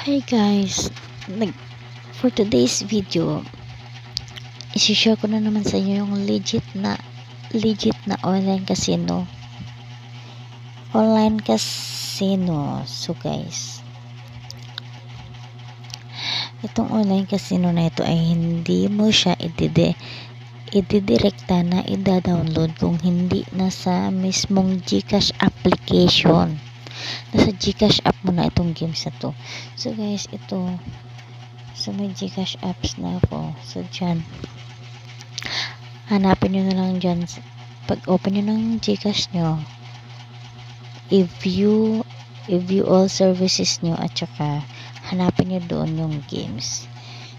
Hi guys, for today's video, isi-share ko na naman sa inyo yung legit na online casino. So guys, itong online casino na ito ay hindi mo siya ididirekta na ida-download kung hindi nasa mismong GCash application. Nasa GCash app mo na itong games na to. So guys, ito so may GCash apps na ako. So dyan, hanapin nyo na lang dyan. Pag open nyo ng GCash nyo, i-view all services nyo at saka hanapin nyo doon yung games.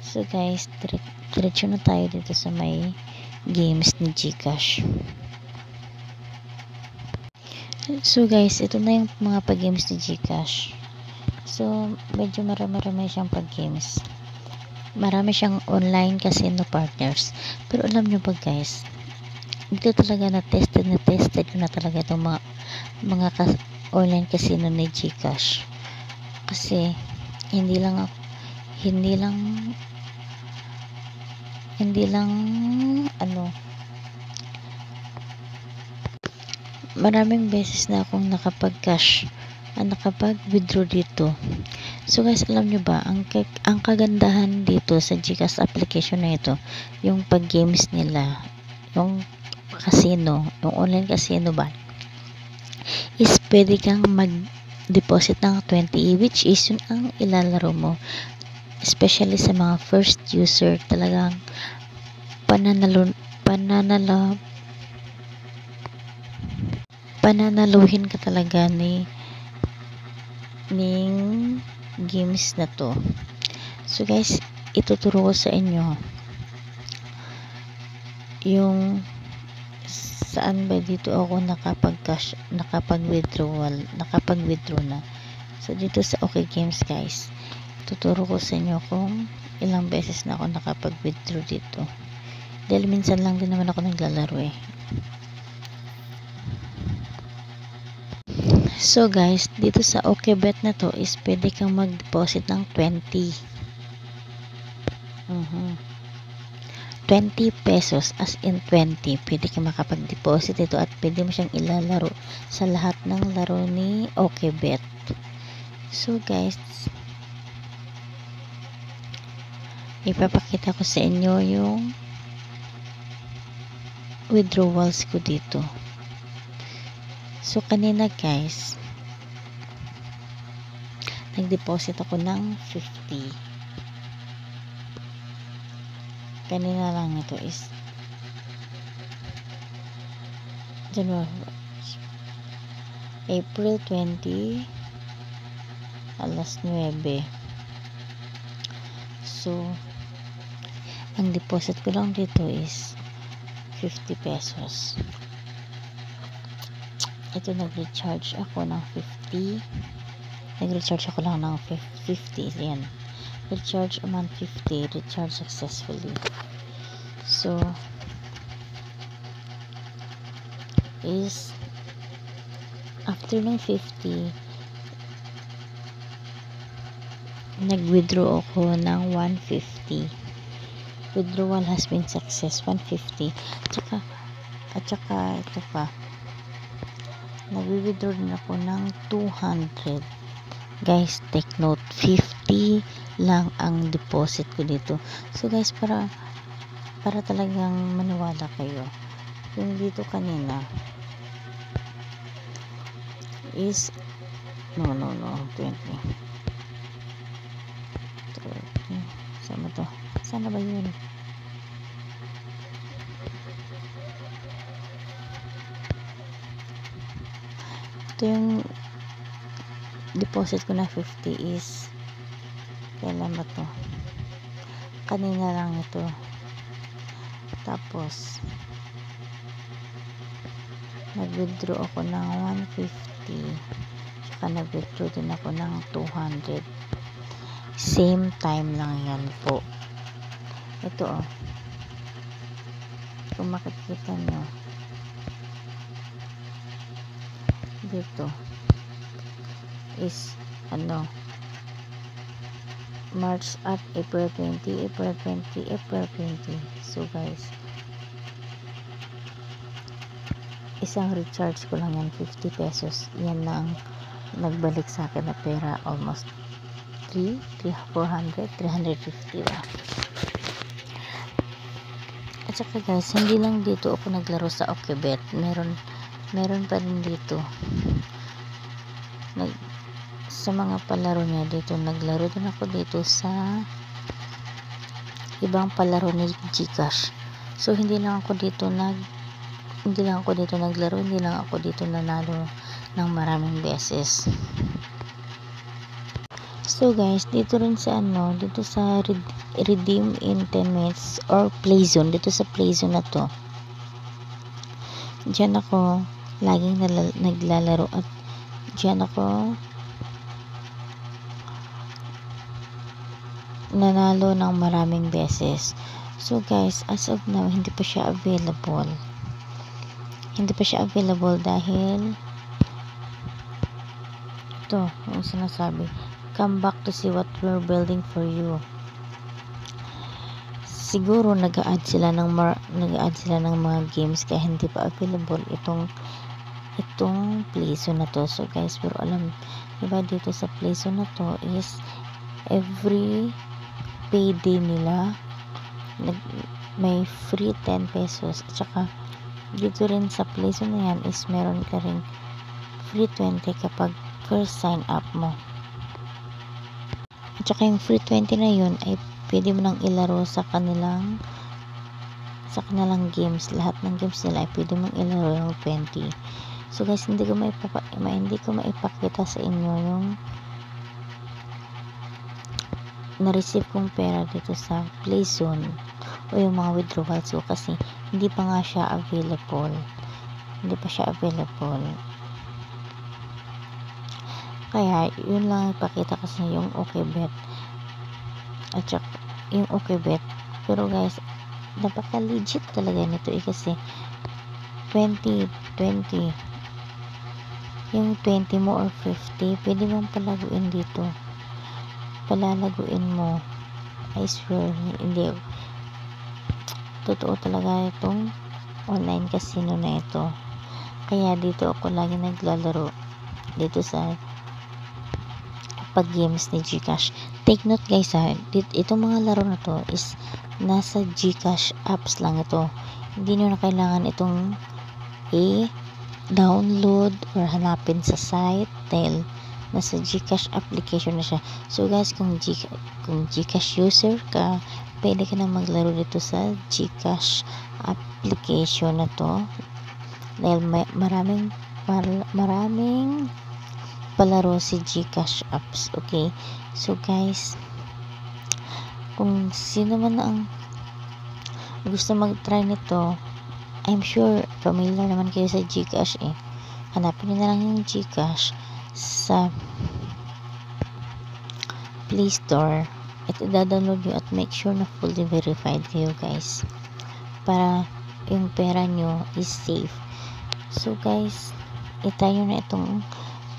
So guys, diretso na tayo dito sa may games ni GCash. So guys, ito na yung mga pag-games ni GCash. So medyo marami siyang pag-games. Marami siyang online casino partners. Pero alam nyo ba guys, dito talaga na-tested ko na talaga itong mga online casino ni GCash. Kasi hindi lang maraming beses na akong nakapag-withdraw dito. So guys, alam nyo ba, ang kagandahan dito sa GCash application na ito, yung pag-games nila, yung casino, yung online casino ba, is pwede kang mag-deposit ng 20, which is yun ang ilalaro mo. Especially sa mga first user, talagang pananaluhin ka talaga ning games na to. So guys, ituturo ko sa inyo yung saan ba dito ako nakapag-withdraw na. So dito sa OK Games guys, tuturo ko sa inyo kung ilang beses na ako nakapag-withdraw dito. Dahil minsan lang din naman ako naglalaro eh. So guys, dito sa OKBet na to is pwede kang mag-deposit ng 20. 20 pesos, as in 20. Pwede kang makapag-deposit ito at pwede mo siyang ilalaro sa lahat ng laro ni OKBet. So guys, ipapakita ko sa inyo yung withdrawals ko dito. So kanina guys, nag-deposit ako ng 50. Kanina lang ito is April 20 alas 9. So ang deposit ko lang dito is 50 pesos. Ito nag-recharge ako ng 50. Nag-recharge ako lang ng 50. Yan. Recharge amount 50. Recharge successfully. So is after ng 50, nag-withdraw ako ng 150. Withdrawal has been success, 150. At saka ito pa, nag-withdraw din ako ng 200. Guys, take note, 50 lang ang deposit ko dito. So guys, para talagang maniwala kayo, yung dito kanina is no 20. Sama to, sana ba yun? Ito yung deposit ko na 50 is kailan ba to? Kanina lang ito. Tapos nag-withdraw ako ng 150, saka nag-withdraw din ako ng 200. Same time lang yan po. Ito kung makikita nyo dito is March at April 20, April 20, April 20. So guys, isang recharge ko lang yan, 50 pesos. Yan lang nagbalik sa akin na pera, almost 400, 350 ba. At saka guys, hindi lang dito ako naglaro sa OkBet. Meron pa rin dito. Sa mga palaro niya dito, naglaro din ako dito sa ibang palaro ni GCash. So hindi lang ako dito naglaro, hindi lang ako dito nanalo ng maraming beses. So guys, dito rin sa dito sa redeem in 10 minutes or play zone, dito sa play zone na to, diyan ako laging naglalaro at diyan ako nanalo ng maraming beses. So guys, as of now, hindi pa siya available dahil ito yung sinasabi, come back to see what we're building for you. Siguro nag-a-add sila ng mga games kaya hindi pa available itong play zone na to. So guys, pero alam diba dito sa play zone na to is every payday nila may free 10 pesos. At saka dito rin sa play zone na yan is meron ka rin free 20 kapag first sign up mo. At saka yung free 20 na yun ay pwede mo nang ilaro sa kanilang games. Lahat ng games nila ay pwede mong ilaro yung 20. So guys, hindi ko maipakita sa inyo yung na-receive kong pera dito sa play zone o yung mga withdrawals ko kasi hindi pa nga siya available. Kaya yun lang ipakita kasi yung OkBet at saka yung OkBet. Pero guys, napaka legit talaga nito kasi 20 yung 20 mo or 50 pwede mong palalaguin mo. I swear, hindi totoo talaga itong online casino na ito. Kaya dito ako lagi naglalaro dito sa pag games ni GCash. Take note guys itong mga laro na to is nasa GCash apps lang ito. Hindi nyo na kailangan itong download or hanapin sa site dahil nasa GCash application na siya. So guys, kung GCash user ka, pwede ka na maglaro dito sa GCash application na to dahil maraming palaro si GCash apps. Okay, so guys, kung sino man ang gusto mag-try nito, I'm sure familiar naman kayo sa GCash hanapin nyo na lang yung GCash sa Play Store at i-download nyo at make sure na fully verified kayo guys para yung pera nyo is safe. So guys, itayo na itong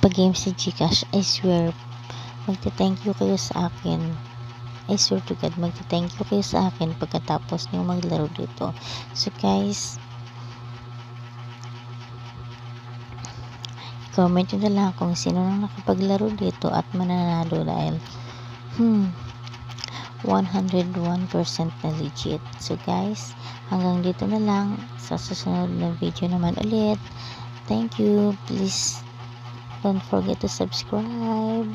pag-game si GCash. I swear, magti-thank you kayo sa akin. I swear to God, magti-thank you kayo sa akin pagkatapos nyo maglaro dito. So guys, comment nyo na lang kung sino nang nakapaglaro dito at mananalo dahil 101% na legit. So guys, hanggang dito na lang. Sa susunod na video naman ulit. Thank you. Please don't forget to subscribe.